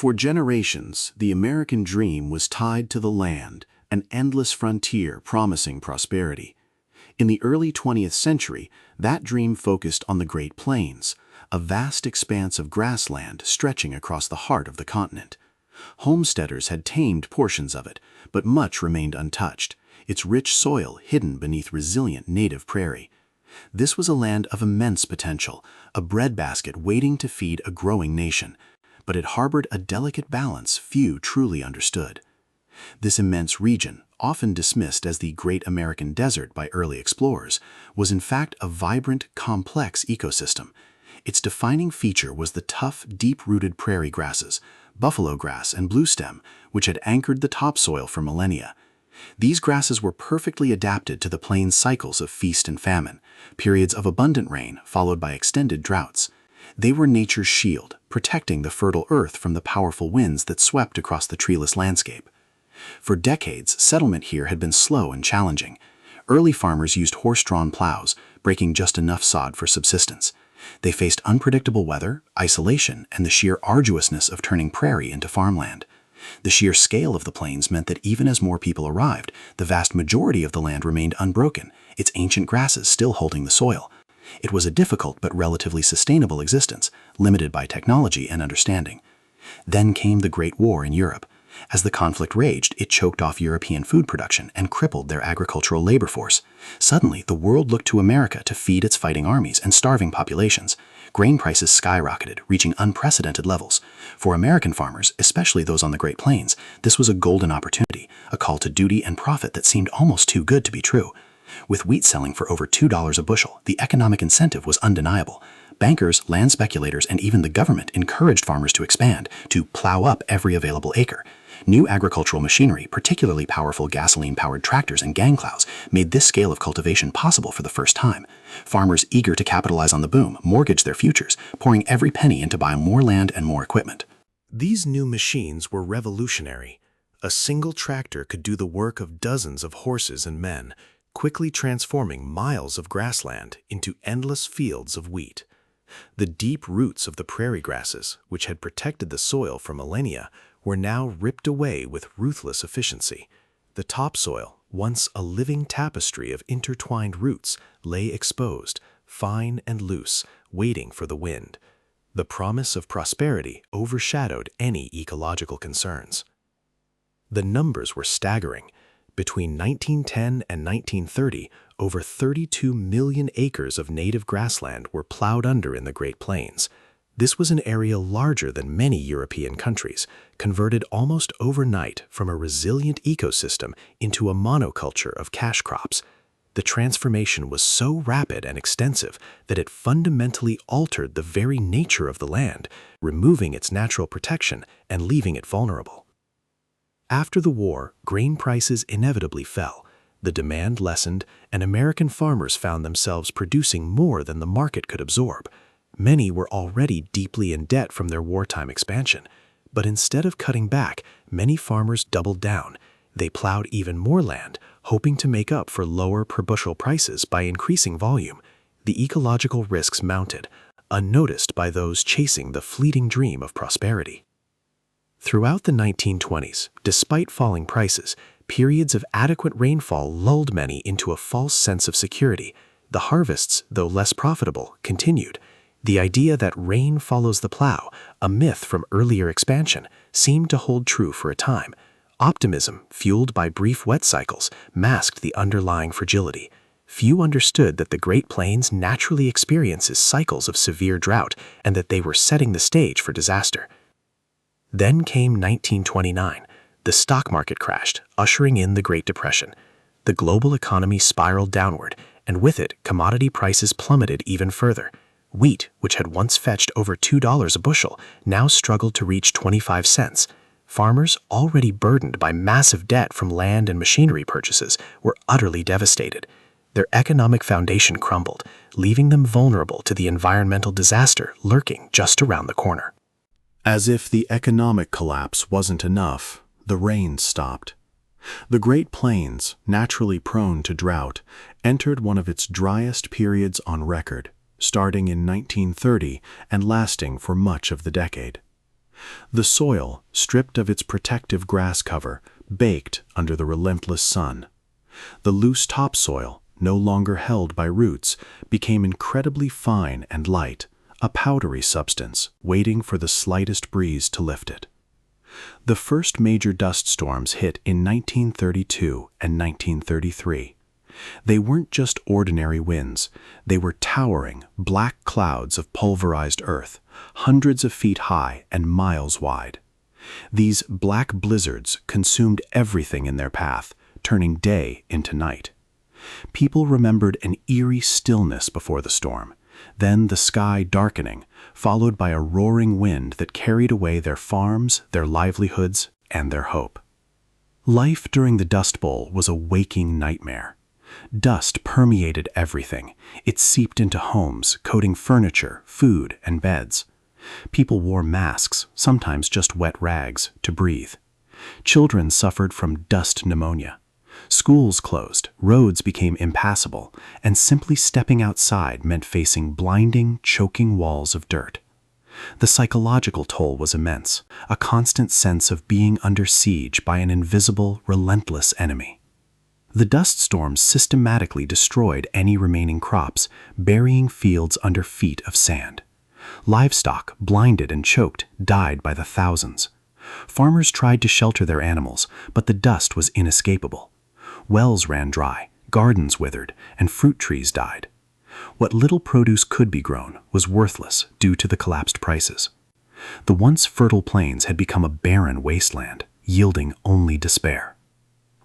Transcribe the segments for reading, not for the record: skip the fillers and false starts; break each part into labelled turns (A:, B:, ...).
A: For generations, the American dream was tied to the land, an endless frontier promising prosperity. In the early 20th century, that dream focused on the Great Plains, a vast expanse of grassland stretching across the heart of the continent. Homesteaders had tamed portions of it, but much remained untouched, its rich soil hidden beneath resilient native prairie. This was a land of immense potential, a breadbasket waiting to feed a growing nation, but it harbored a delicate balance few truly understood. This immense region, often dismissed as the Great American Desert by early explorers, was in fact a vibrant, complex ecosystem. Its defining feature was the tough, deep-rooted prairie grasses, buffalo grass and bluestem, which had anchored the topsoil for millennia. These grasses were perfectly adapted to the plains' cycles of feast and famine, periods of abundant rain followed by extended droughts. They were nature's shield, protecting the fertile earth from the powerful winds that swept across the treeless landscape. For decades, settlement here had been slow and challenging. Early farmers used horse-drawn plows, breaking just enough sod for subsistence. They faced unpredictable weather, isolation, and the sheer arduousness of turning prairie into farmland. The sheer scale of the plains meant that even as more people arrived, the vast majority of the land remained unbroken, its ancient grasses still holding the soil. It was a difficult but relatively sustainable existence, limited by technology and understanding. Then came the Great War in Europe. As the conflict raged, it choked off European food production and crippled their agricultural labor force. Suddenly, the world looked to America to feed its fighting armies and starving populations. Grain prices skyrocketed, reaching unprecedented levels. For American farmers, especially those on the Great Plains, this was a golden opportunity, a call to duty and profit that seemed almost too good to be true. With wheat selling for over $2 a bushel, the economic incentive was undeniable. Bankers, land speculators, and even the government encouraged farmers to expand, to plow up every available acre. New agricultural machinery, particularly powerful gasoline-powered tractors and gang plows, made this scale of cultivation possible for the first time. Farmers eager to capitalize on the boom mortgaged their futures, pouring every penny into buying more land and more equipment.
B: These new machines were revolutionary. A single tractor could do the work of dozens of horses and men, quickly transforming miles of grassland into endless fields of wheat. The deep roots of the prairie grasses, which had protected the soil for millennia, were now ripped away with ruthless efficiency. The topsoil, once a living tapestry of intertwined roots, lay exposed, fine and loose, waiting for the wind. The promise of prosperity overshadowed any ecological concerns. The numbers were staggering. Between 1910 and 1930, over 32 million acres of native grassland were plowed under in the Great Plains. This was an area larger than many European countries, converted almost overnight from a resilient ecosystem into a monoculture of cash crops. The transformation was so rapid and extensive that it fundamentally altered the very nature of the land, removing its natural protection and leaving it vulnerable. After the war, grain prices inevitably fell. The demand lessened, and American farmers found themselves producing more than the market could absorb. Many were already deeply in debt from their wartime expansion, but instead of cutting back, many farmers doubled down. They plowed even more land, hoping to make up for lower per bushel prices by increasing volume. The ecological risks mounted, unnoticed by those chasing the fleeting dream of prosperity. Throughout the 1920s, despite falling prices, periods of adequate rainfall lulled many into a false sense of security. The harvests, though less profitable, continued. The idea that rain follows the plow, a myth from earlier expansion, seemed to hold true for a time. Optimism, fueled by brief wet cycles, masked the underlying fragility. Few understood that the Great Plains naturally experiences cycles of severe drought and that they were setting the stage for disaster. Then came 1929. The stock market crashed, ushering in the Great Depression. The global economy spiraled downward, and with it, commodity prices plummeted even further. Wheat, which had once fetched over $2 a bushel, now struggled to reach 25 cents. Farmers, already burdened by massive debt from land and machinery purchases, were utterly devastated. Their economic foundation crumbled, leaving them vulnerable to the environmental disaster lurking just around the corner.
A: As if the economic collapse wasn't enough, the rain stopped. The Great Plains, naturally prone to drought, entered one of its driest periods on record, starting in 1930 and lasting for much of the decade. The soil, stripped of its protective grass cover, baked under the relentless sun. The loose topsoil, no longer held by roots, became incredibly fine and light, a powdery substance waiting for the slightest breeze to lift it. The first major dust storms hit in 1932 and 1933. They weren't just ordinary winds, they were towering, black clouds of pulverized earth, hundreds of feet high and miles wide. These black blizzards consumed everything in their path, turning day into night. People remembered an eerie stillness before the storm, then the sky darkening, followed by a roaring wind that carried away their farms, their livelihoods, and their hope. Life during the Dust Bowl was a waking nightmare. Dust permeated everything. It seeped into homes, coating furniture, food, and beds. People wore masks, sometimes just wet rags, to breathe. Children suffered from dust pneumonia. Schools closed, roads became impassable, and simply stepping outside meant facing blinding, choking walls of dirt. The psychological toll was immense, a constant sense of being under siege by an invisible, relentless enemy. The dust storms systematically destroyed any remaining crops, burying fields under feet of sand. Livestock, blinded and choked, died by the thousands. Farmers tried to shelter their animals, but the dust was inescapable. Wells ran dry, gardens withered, and fruit trees died. What little produce could be grown was worthless due to the collapsed prices. The once fertile plains had become a barren wasteland, yielding only despair.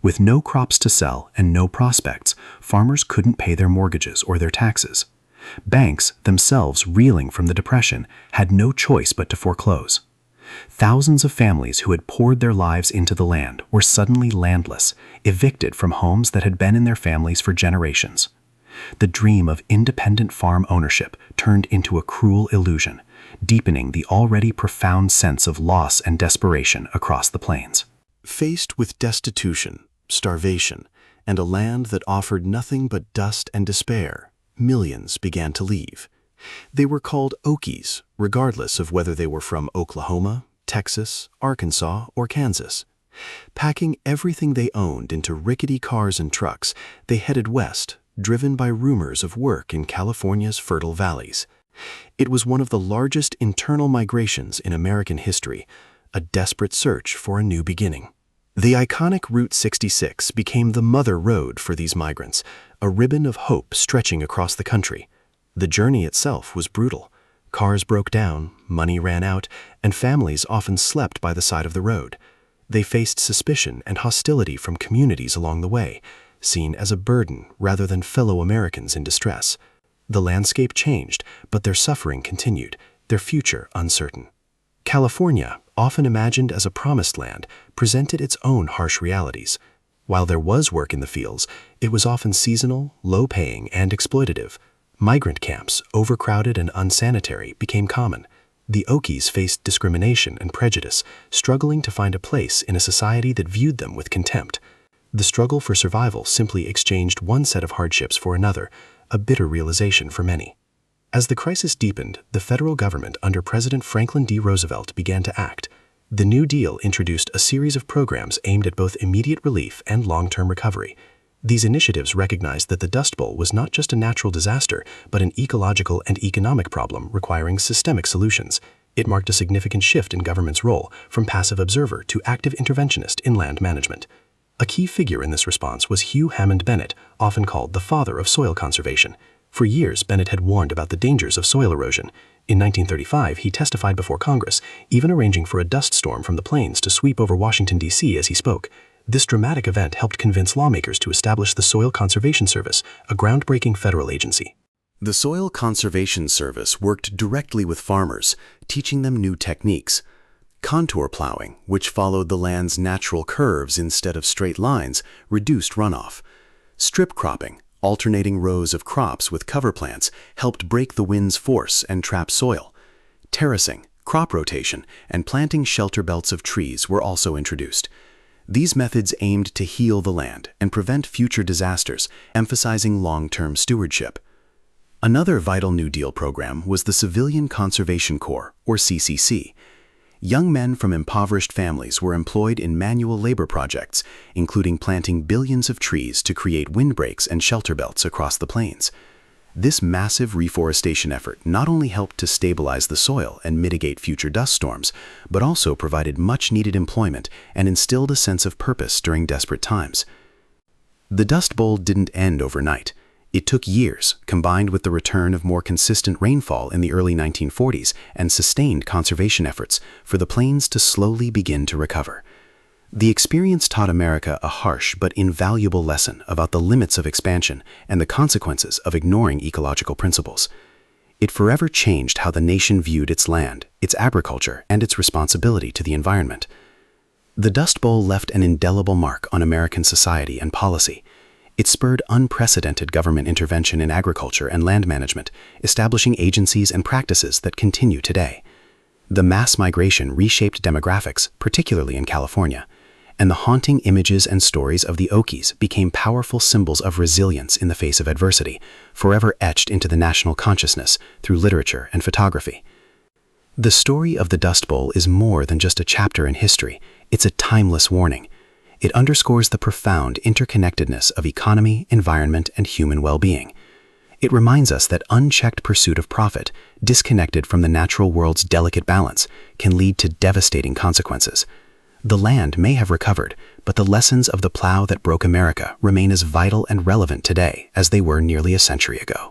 A: With no crops to sell and no prospects, farmers couldn't pay their mortgages or their taxes. Banks, themselves reeling from the Depression, had no choice but to foreclose. Thousands of families who had poured their lives into the land were suddenly landless, evicted from homes that had been in their families for generations. The dream of independent farm ownership turned into a cruel illusion, deepening the already profound sense of loss and desperation across the plains.
B: Faced with destitution, starvation, and a land that offered nothing but dust and despair, millions began to leave. They were called Okies, regardless of whether they were from Oklahoma, Texas, Arkansas, or Kansas. Packing everything they owned into rickety cars and trucks, they headed west, driven by rumors of work in California's fertile valleys. It was one of the largest internal migrations in American history, a desperate search for a new beginning. The iconic Route 66 became the mother road for these migrants, a ribbon of hope stretching across the country. The journey itself was brutal. Cars broke down, money ran out, and families often slept by the side of the road. They faced suspicion and hostility from communities along the way, seen as a burden rather than fellow Americans in distress. The landscape changed, but their suffering continued, their future uncertain. California, often imagined as a promised land, presented its own harsh realities. While there was work in the fields, it was often seasonal, low-paying, and exploitative. Migrant camps, overcrowded and unsanitary, became common. The Okies faced discrimination and prejudice, struggling to find a place in a society that viewed them with contempt. The struggle for survival simply exchanged one set of hardships for another, a bitter realization for many. As the crisis deepened, the federal government under President Franklin D. Roosevelt began to act. The New Deal introduced a series of programs aimed at both immediate relief and long-term recovery. These initiatives recognized that the Dust Bowl was not just a natural disaster, but an ecological and economic problem requiring systemic solutions. It marked a significant shift in government's role from passive observer to active interventionist in land management. A key figure in this response was Hugh Hammond Bennett, often called the father of soil conservation. For years, Bennett had warned about the dangers of soil erosion. In 1935, he testified before Congress, even arranging for a dust storm from the plains to sweep over Washington, D.C. as he spoke. This dramatic event helped convince lawmakers to establish the Soil Conservation Service, a groundbreaking federal agency. The Soil Conservation Service worked directly with farmers, teaching them new techniques. Contour plowing, which followed the land's natural curves instead of straight lines, reduced runoff. Strip cropping, alternating rows of crops with cover plants, helped break the wind's force and trap soil. Terracing, crop rotation, and planting shelter belts of trees were also introduced. These methods aimed to heal the land and prevent future disasters, emphasizing long-term stewardship. Another vital New Deal program was the Civilian Conservation Corps, or CCC.
A: Young men from impoverished families were employed in manual labor projects, including planting billions of trees to create windbreaks and shelter belts across the plains. This massive reforestation effort not only helped to stabilize the soil and mitigate future dust storms, but also provided much-needed employment and instilled a sense of purpose during desperate times. The Dust Bowl didn't end overnight. It took years, combined with the return of more consistent rainfall in the early 1940s and sustained conservation efforts, for the plains to slowly begin to recover. The experience taught America a harsh but invaluable lesson about the limits of expansion and the consequences of ignoring ecological principles. It forever changed how the nation viewed its land, its agriculture, and its responsibility to the environment. The Dust Bowl left an indelible mark on American society and policy. It spurred unprecedented government intervention in agriculture and land management, establishing agencies and practices that continue today. The mass migration reshaped demographics, particularly in California, and the haunting images and stories of the Okies became powerful symbols of resilience in the face of adversity, forever etched into the national consciousness through literature and photography. The story of the Dust Bowl is more than just a chapter in history. It's a timeless warning. It underscores the profound interconnectedness of economy, environment, and human well-being. It reminds us that unchecked pursuit of profit, disconnected from the natural world's delicate balance, can lead to devastating consequences. The land may have recovered, but the lessons of the plow that broke America remain as vital and relevant today as they were nearly a century ago.